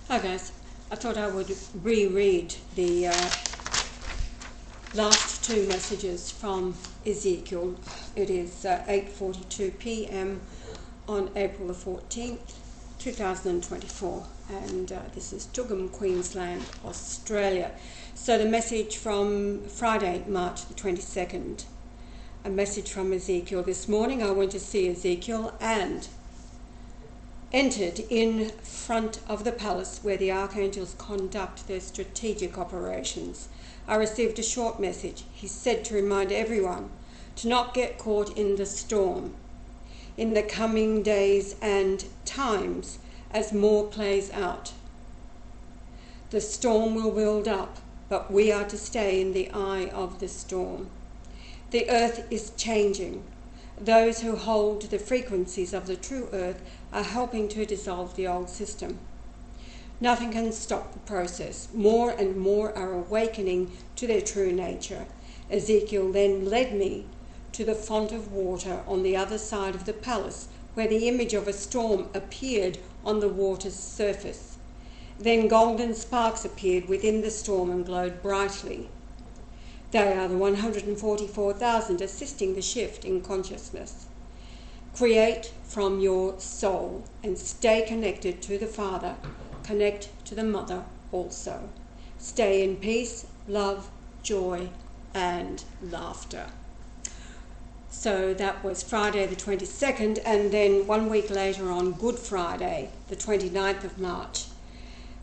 Hi guys, I thought I would reread the last two messages from Ezekiel. It is 8:42 p.m. on April the 14th, 2024, and this is Toowoomba, Queensland, Australia. So the message from Friday, March the 22nd, a message from Ezekiel. This morning I went to see Ezekiel and entered in front of the palace where the archangels conduct their strategic operations. I received a short message. He said to remind everyone to not get caught in the storm in the coming days and times as more plays out. The storm will build up, but we are to stay in the eye of the storm. The earth is changing. Those who hold the frequencies of the true earth are helping to dissolve the old system. Nothing can stop the process. More and more are awakening to their true nature. Ezekiel then led me to the font of water on the other side of the palace, where the image of a storm appeared on the water's surface. Then golden sparks appeared within the storm and glowed brightly. They are the 144,000 assisting the shift in consciousness. Create from your soul and stay connected to the Father. Connect to the Mother also. Stay in peace, love, joy, and laughter. So that was Friday the 22nd, and then 1 week later on Good Friday, the 29th of March.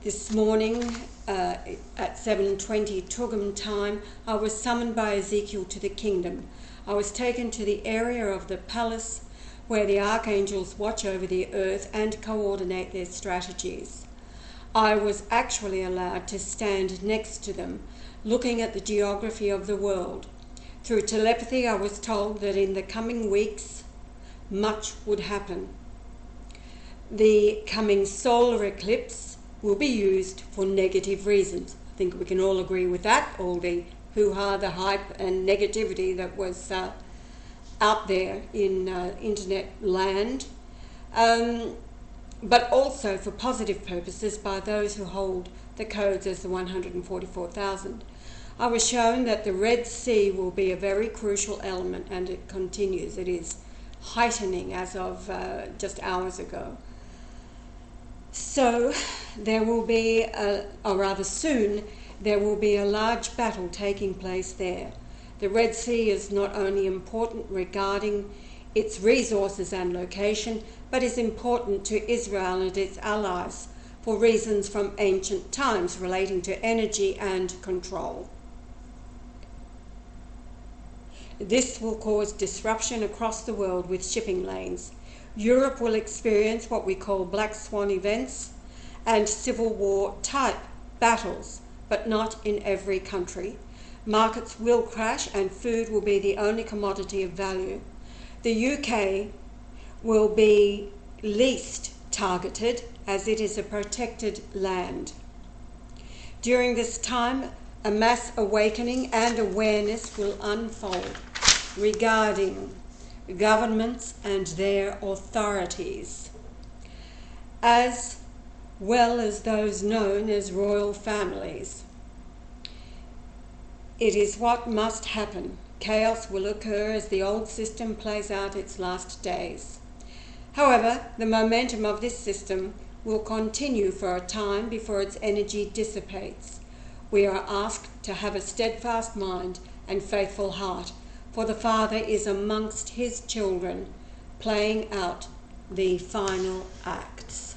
This morning at 7:20 Toowoomba time, I was summoned by Ezekiel to the kingdom. I was taken to the area of the palace where the archangels watch over the earth and coordinate their strategies. I was actually allowed to stand next to them, looking at the geography of the world. Through telepathy, I was told that in the coming weeks, much would happen. The coming solar eclipse will be used for negative reasons. I think we can all agree with that, all the hoo-ha, the hype and negativity that was out there in internet land, but also for positive purposes by those who hold the codes as the 144,000. I was shown that the Red Sea will be a very crucial element, and it continues. It is heightening as of just hours ago. So there will be, or rather soon, there will be a large battle taking place there. The Red Sea is not only important regarding its resources and location, but is important to Israel and its allies for reasons from ancient times relating to energy and control. This will cause disruption across the world with shipping lanes. Europe will experience what we call black swan events and civil war type battles, but not in every country. Markets will crash and food will be the only commodity of value. The UK will be least targeted as it is a protected land. During this time, a mass awakening and awareness will unfold regarding governments and their authorities, as well as those known as royal families. It is what must happen. Chaos will occur as the old system plays out its last days. However, the momentum of this system will continue for a time before its energy dissipates. We are asked to have a steadfast mind and faithful heart, for the Father is amongst his children, playing out the final acts.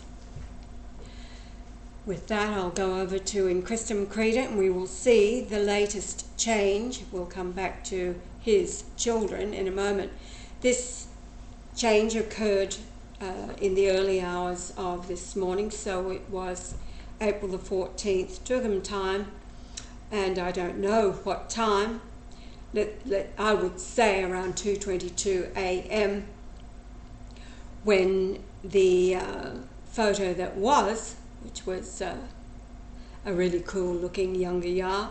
With that, I'll go over to in Christum Credunt, and we will see the latest change. We'll come back to his children in a moment. This change occurred in the early hours of this morning, so it was April the 14th, Toowoomba time, and I don't know what time. I would say around 2:22 a.m. when the photo that was, which was a really cool looking younger Yah,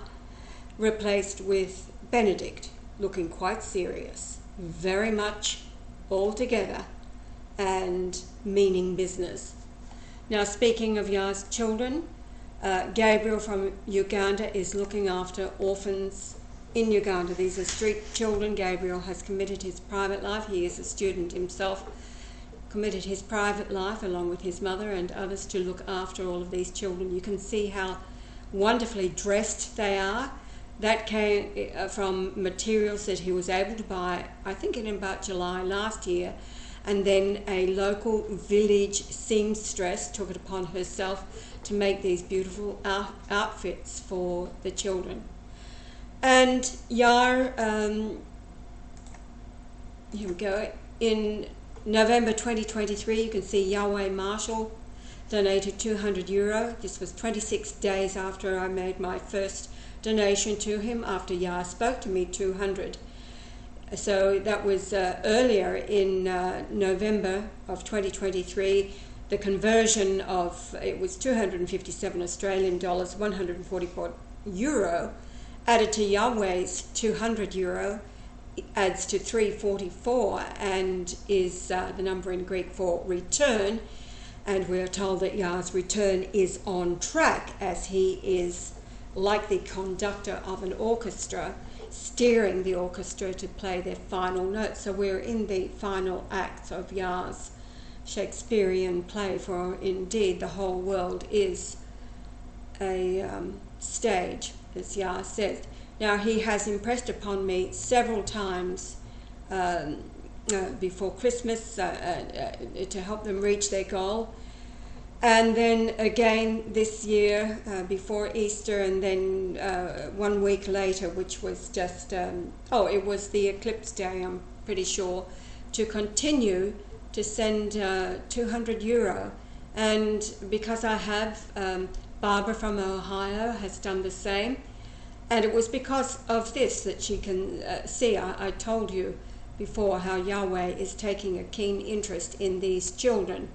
replaced with Benedict, looking quite serious, very much all together and meaning business. Now, speaking of Yah's children, Gabriel from Uganda is looking after orphans in Uganda. These are street children. Gabriel has committed his private life. He is a student himself. Committed his private life along with his mother and others to look after all of these children. You can see how wonderfully dressed they are. That came from materials that he was able to buy, I think in about July last year, and then a local village seamstress took it upon herself to make these beautiful outfits for the children. And Yar, here we go, in November 2023, you can see Yahweh-Marshall donated €200. This was 26 days after I made my first donation to him, after Yah spoke to me, 200. So that was earlier in November of 2023. The conversion of, it was 257 Australian dollars, €144, added to Yahweh's €200, adds to 344 and is the number in Greek for return. And we are told that Yah's return is on track, as he is like the conductor of an orchestra, steering the orchestra to play their final notes. So we're in the final acts of Yah's Shakespearean play, for indeed the whole world is a stage, as Yah says. Now, he has impressed upon me several times before Christmas to help them reach their goal. And then again this year before Easter, and then 1 week later, which was just, it was the eclipse day, I'm pretty sure, to continue to send €200. And because I have, Barbara from Ohio has done the same. And it was because of this that she can see, I told you before, how Yahweh is taking a keen interest in these children.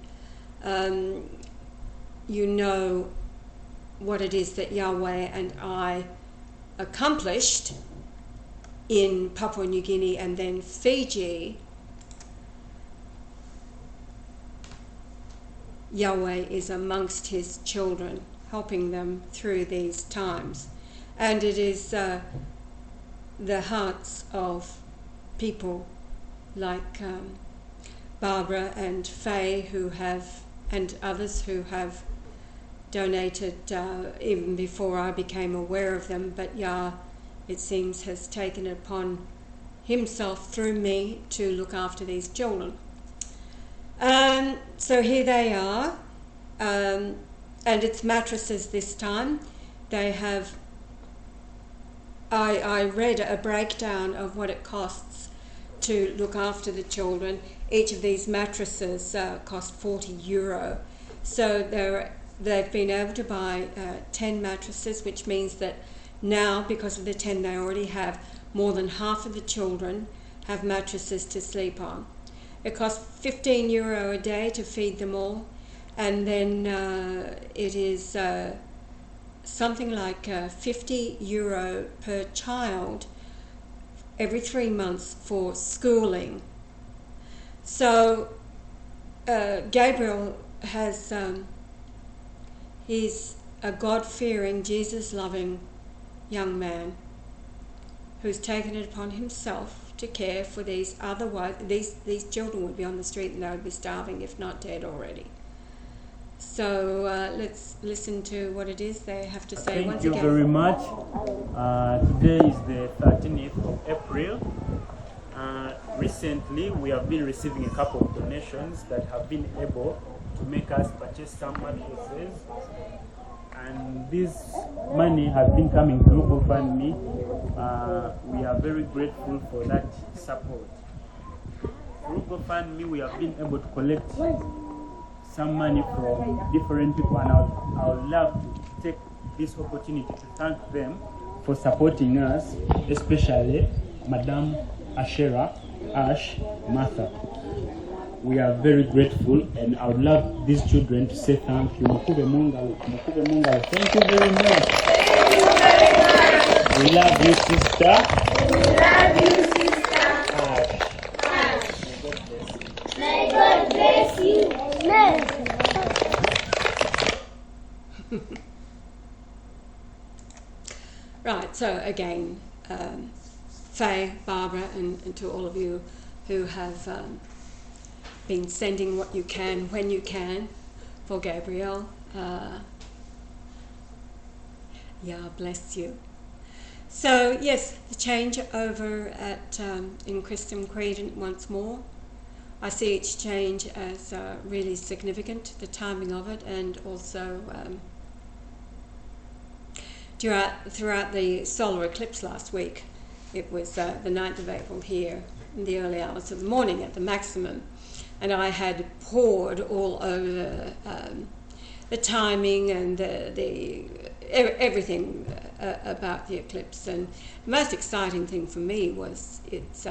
You know what it is that Yahweh and I accomplished in Papua New Guinea and then Fiji. Yahweh is amongst his children, helping them through these times. And it is the hearts of people like Barbara and Faye and others who have donated even before I became aware of them, but Yah, it seems, has taken it upon himself through me to look after these children. So here they are, and it's mattresses this time. They have, I read a breakdown of what it costs to look after the children. Each of these mattresses cost €40. So they've been able to buy 10 mattresses, which means that now, because of the 10 they already have, more than half of the children have mattresses to sleep on. It costs €15 a day to feed them all, and then it is something like €50 per child every 3 months for schooling. So Gabriel has, he's a God-fearing, Jesus-loving young man who's taken it upon himself to care for these. Otherwise, these children would be on the street and they would be starving, if not dead already. So let's listen to what it is they have to say once again. Thank you very much. Today is the 13th of April. Recently, we have been receiving a couple of donations that have been able to make us purchase some mattresses. And this money has been coming through GoFundMe. We are very grateful for that support. Through GoFundMe, we have been able to collect some money from different people, and I would love to take this opportunity to thank them for supporting us, especially Madame Ashera, Ash, Martha. We are very grateful, and I would love these children to say thank you. Mukube Mungalo, thank you very much. We love you, sister. We love you, sister. Ash. May God bless you. May God bless you. Amen. Right, so again, Faye, Barbara, and to all of you who have been sending what you can when you can for Gabriel. Yeah, bless you. So yes, the change over at in Christum Credunt once more. I see each change as really significant, the timing of it, and also throughout the solar eclipse last week. It was the 9th of April here in the early hours of the morning at the maximum, and I had poured all over the timing and everything about the eclipse. And the most exciting thing for me was it's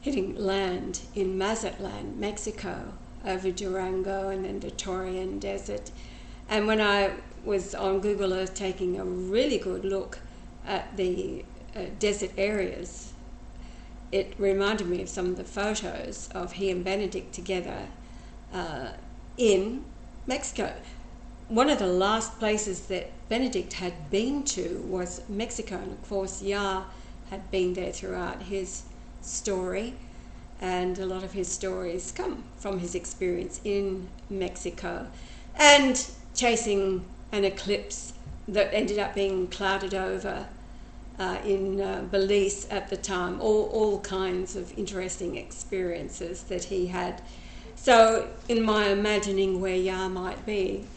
hitting land in Mazatlan, Mexico, over Durango and then the Torreon Desert. And when I was on Google Earth taking a really good look at the desert areas, it reminded me of some of the photos of he and Benedict together in Mexico. One of the last places that Benedict had been to was Mexico, and of course Yah had been there throughout his story, and a lot of his stories come from his experience in Mexico and chasing an eclipse that ended up being clouded over in Belize at the time. All kinds of interesting experiences that he had. So in my imagining where Yah might be,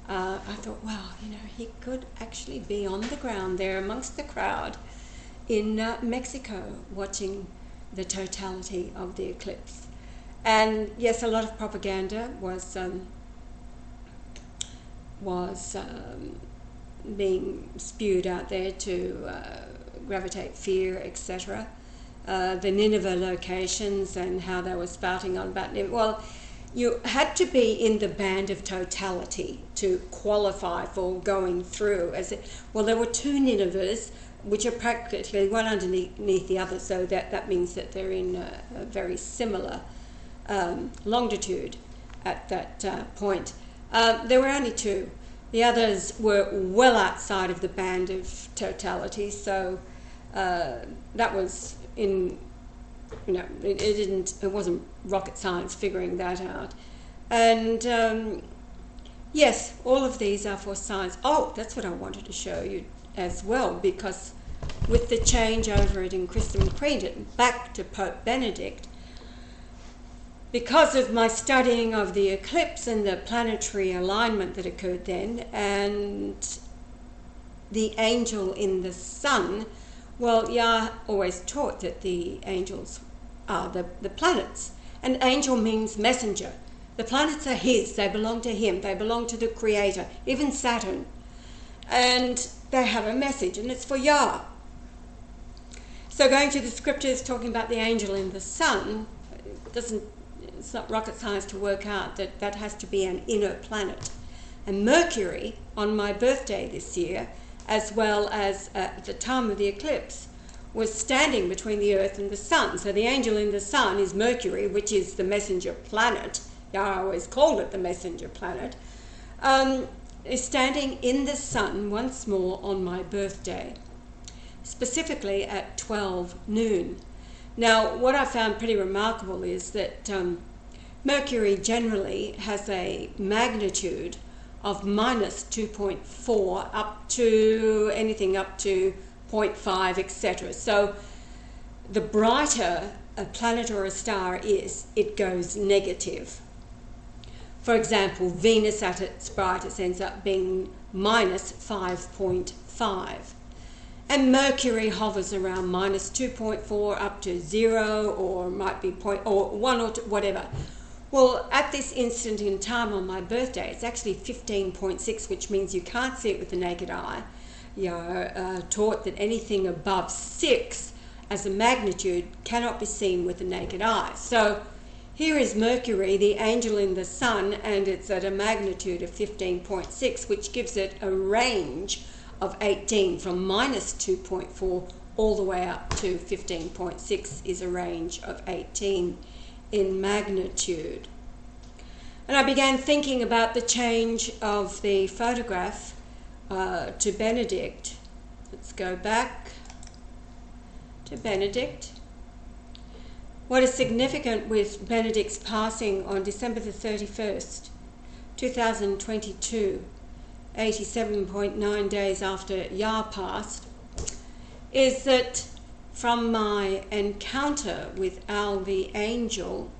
I thought, wow, he could actually be on the ground there amongst the crowd in Mexico watching the totality of the eclipse. And yes, a lot of propaganda was being spewed out there to gravitate fear, etc. The Nineveh locations and how they were spouting on about Nineveh. Well, you had to be in the band of totality to qualify for going through. Well, there were two Ninevehs, which are practically one underneath the other, so that means that they're in a very similar longitude at that point. There were only two. The others were well outside of the band of totality, so that was in, it wasn't rocket science figuring that out. And yes, all of these are for science. Oh, that's what I wanted to show you as well, because with the change over it in Christum Credunt back to Pope Benedict, because of my studying of the eclipse and the planetary alignment that occurred then, and the angel in the sun, well, Yah always taught that the angels are the planets. And angel means messenger. The planets are his, they belong to him, they belong to the Creator, even Saturn. And they have a message, and it's for Yah. So going to the scriptures talking about the angel in the sun, it's not rocket science to work out that that has to be an inner planet. And Mercury, on my birthday this year, as well as at the time of the eclipse, was standing between the earth and the sun. So the angel in the sun is Mercury, which is the messenger planet. Yah always called it the messenger planet. Is standing in the sun once more on my birthday, specifically at 12 noon. Now, what I found pretty remarkable is that Mercury generally has a magnitude of minus 2.4 up to anything up to 0.5, etc. So the brighter a planet or a star is, it goes negative. For example, Venus at its brightest ends up being minus 5.5. And Mercury hovers around minus 2.4 up to 0, or might be 1 or 2, whatever. Well, at this instant in time on my birthday, it's actually 15.6, which means you can't see it with the naked eye. You're taught that anything above 6 as a magnitude cannot be seen with the naked eye. So here is Mercury, the angel in the sun, and it's at a magnitude of 15.6, which gives it a range of 18, from minus 2.4 all the way up to 15.6 is a range of 18 in magnitude. And I began thinking about the change of the photograph to Benedict. Let's go back to Benedict. What is significant with Benedict's passing on December the 31st, 2022, 87.9 days after Yah passed, is that from my encounter with Al the angel,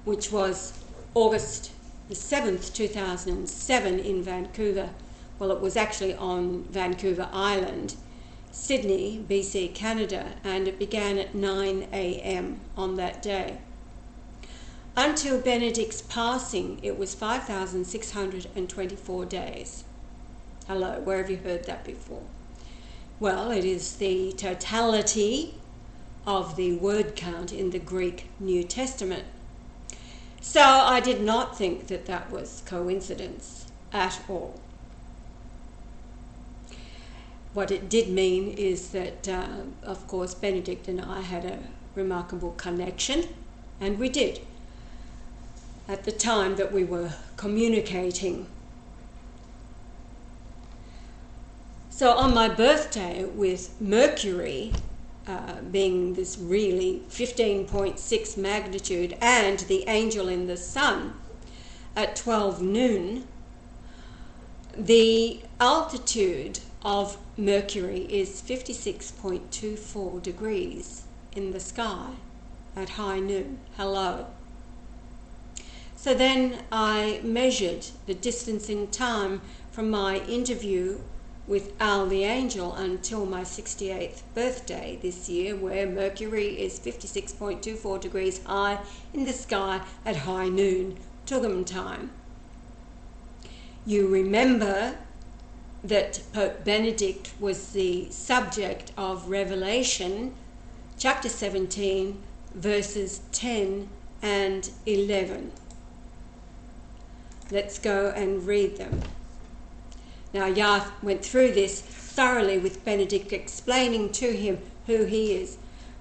which was August the 7th, 2007 in Vancouver, well, it was actually on Vancouver Island, Sydney, BC, Canada, and it began at 9 a.m. on that day. Until Benedict's passing, it was 5,624 days. Hello, where have you heard that before? Well, it is the totality of the word count in the Greek New Testament. So I did not think that that was coincidence at all. What it did mean is that, of course, Benedict and I had a remarkable connection, and we did, at the time that we were communicating. So on my birthday, with Mercury being this really 15.6 magnitude and the angel in the sun at 12 noon, the altitude of Mercury is 56.24 degrees in the sky at high noon. Hello. So then I measured the distance in time from my interview with Al the angel until my 68th birthday this year, where Mercury is 56.24 degrees high in the sky at high noon, Tugum time. You remember that Pope Benedict was the subject of Revelation chapter 17 verses 10 and 11. Let's go and read them. Now Yah went through this thoroughly with Benedict, explaining to him who he is.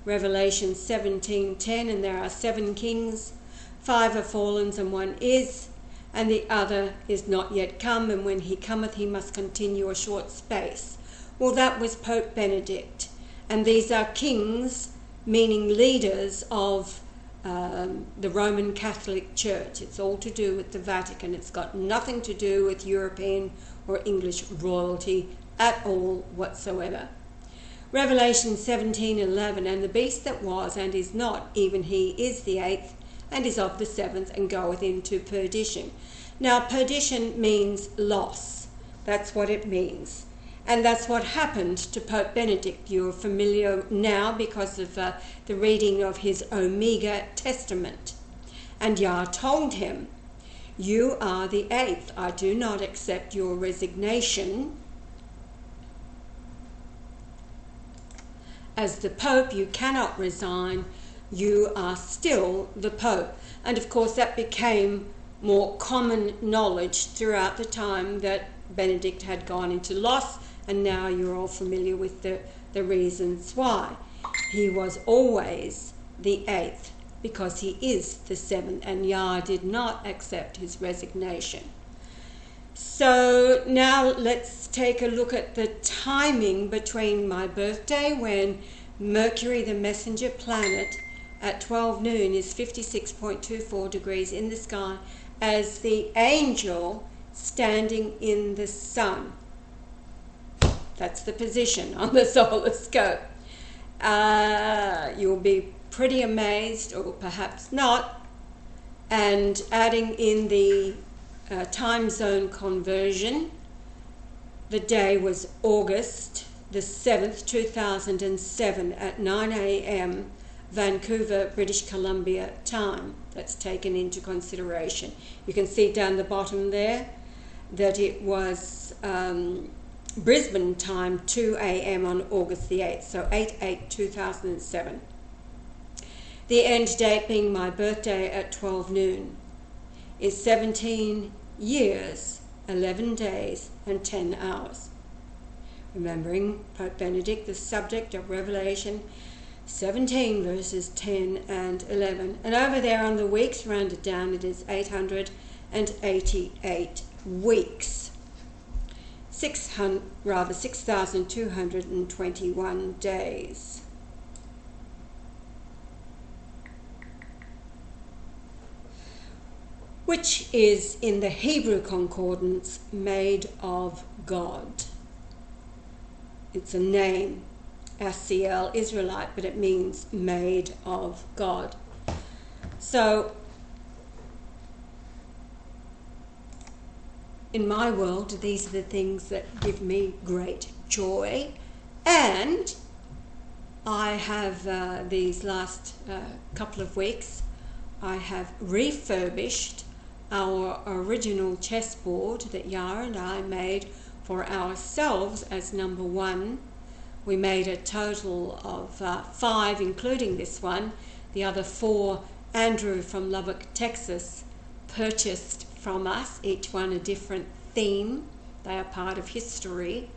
Revelation 17:10, and there are 7 kings, 5 are fallen and 1 is, and the other is not yet come, and when he cometh he must continue a short space. Well, that was Pope Benedict, and these are kings, meaning leaders of the Roman Catholic Church. It's all to do with the Vatican. It's got nothing to do with European or English royalty at all whatsoever. Revelation 17:11, and the beast that was and is not, even he is the 8th, and is of the 7th, and goeth into perdition. Now, perdition means loss. That's what it means. And that's what happened to Pope Benedict. You're familiar now because of the reading of his Omega Testament. And Yah told him, "You are the 8th. I do not accept your resignation. As the Pope, you cannot resign. You are still the Pope." And of course that became more common knowledge throughout the time that Benedict had gone into loss, and now you're all familiar with the reasons why. He was always the 8th because he is the 7th, and Yah did not accept his resignation. So now let's take a look at the timing between my birthday, when Mercury, the messenger planet, at 12 noon is 56.24 degrees in the sky, as the angel standing in the sun. That's the position on the solar scope. You'll be pretty amazed, or perhaps not, and adding in the time zone conversion, the day was August the 7th, 2007 at 9 a.m. Vancouver, British Columbia time. That's taken into consideration. You can see down the bottom there that it was Brisbane time, 2 a.m. on August the 8th, so 8/8/2007. The end date being my birthday at 12 noon is 17 years, 11 days and 10 hours. Remembering Pope Benedict, the subject of Revelation 17 verses 10 and 11. And over there on the weeks, rounded down, it is 888 weeks. 6,221 days. Which is in the Hebrew Concordance made of God. It's a name, SCL, Israelite, but it means made of God. So, in my world, these are the things that give me great joy. And I have, these last couple of weeks, I have refurbished our original chessboard that Yara and I made for ourselves as number one. We made a total of 5, including this one. The other 4, Andrew from Lubbock, Texas, purchased from us, each one a different theme. They are part of history,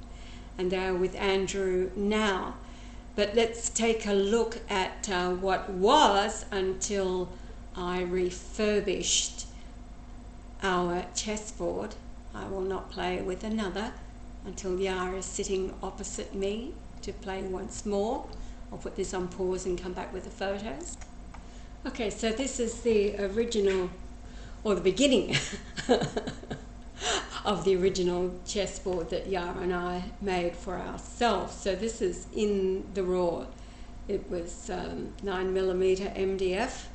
and they are with Andrew now. But let's take a look at what was until I refurbished our chessboard. I will not play with another until Yara is sitting opposite me to play once more. I'll put this on pause and come back with the photos. Okay, so this is the original, or the beginning of the original chessboard that Yara and I made for ourselves. So this is in the raw. It was 9mm MDF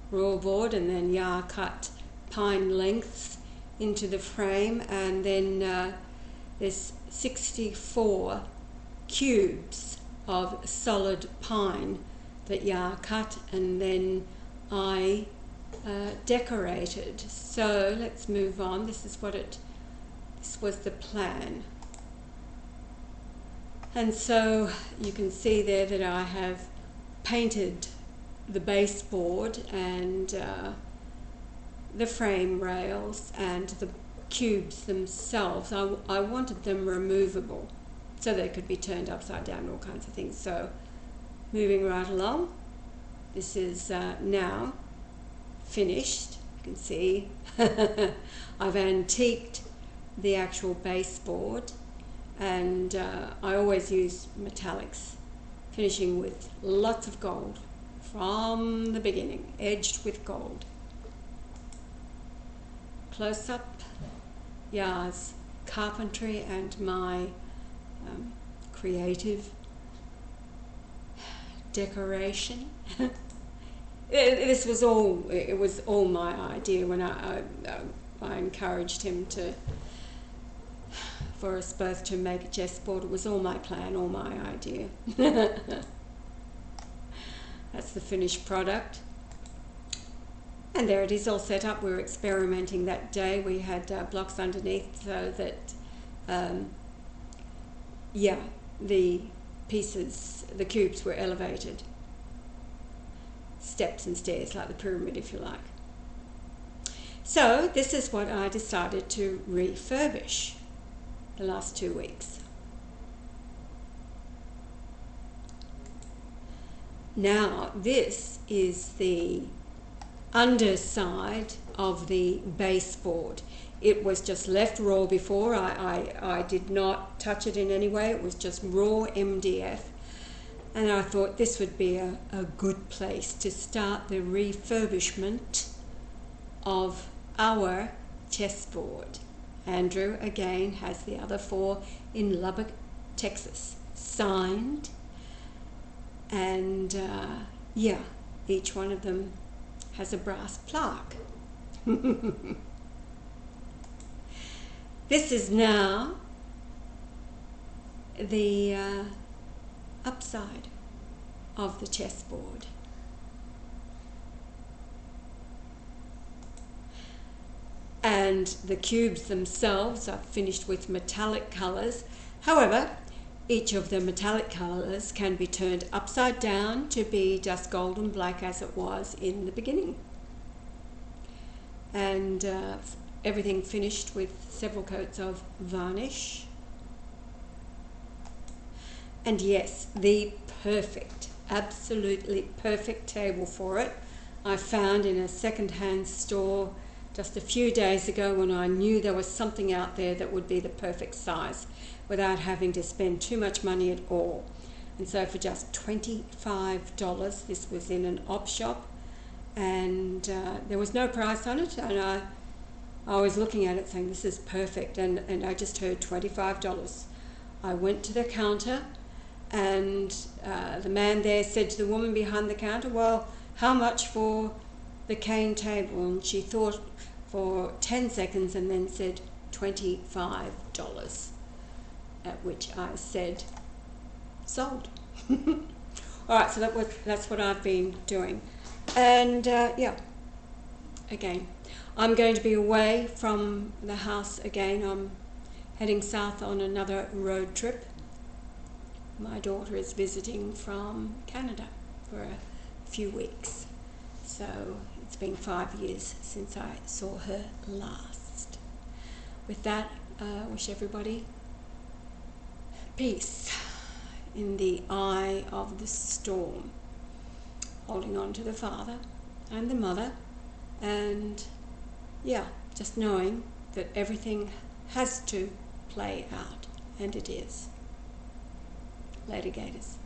raw board, and then Yara cut pine lengths into the frame, and then there's 64 cubes of solid pine that Yara cut, and then I decorated. So let's move on. This was the plan. And so you can see there that I have painted the baseboard and the frame rails and the cubes themselves. I wanted them removable so they could be turned upside down, all kinds of things. So moving right along, this is now finished. You can see I've antiqued the actual baseboard, and I always use metallics, finishing with lots of gold from the beginning, edged with gold. Close up, Yara's carpentry and my creative decoration. It was all my idea when I encouraged him for us both to make a chessboard. It was all my plan, all my idea. That's the finished product. And there it is, all set up. We were experimenting that day. We had blocks underneath so that, the pieces, the cubes were elevated. Steps and stairs, like the pyramid, if you like. So this is what I decided to refurbish the last 2 weeks. Now, this is the underside of the baseboard. It was just left raw before. I did not touch it in any way. It was just raw MDF. And I thought this would be a good place to start the refurbishment of our chessboard. Andrew, again, has the other 4 in Lubbock, Texas, signed. And each one of them has a brass plaque. This is now the upside of the chessboard. And the cubes themselves are finished with metallic colours. However, each of the metallic colours can be turned upside down to be just golden black as it was in the beginning. And everything finished with several coats of varnish. And yes, the perfect absolutely perfect table for it. I found in a second-hand store just a few days ago when I knew there was something out there that would be the perfect size without having to spend too much money at all. And so for just $25, this was in an op shop, and there was no price on it, and I was looking at it saying this is perfect, and I just heard $25. I went to the counter, and the man there said to the woman behind the counter, well, how much for the cane table? And she thought for 10 seconds and then said $25, at which I said, sold. All right, so that's what I've been doing. And yeah, again, I'm going to be away from the house again. I'm heading south on another road trip. My daughter is visiting from Canada for a few weeks. So it's been 5 years since I saw her last. With that, I wish everybody peace in the eye of the storm. Holding on to the Father and the Mother, and yeah, just knowing that everything has to play out, and it is. Later, Gators.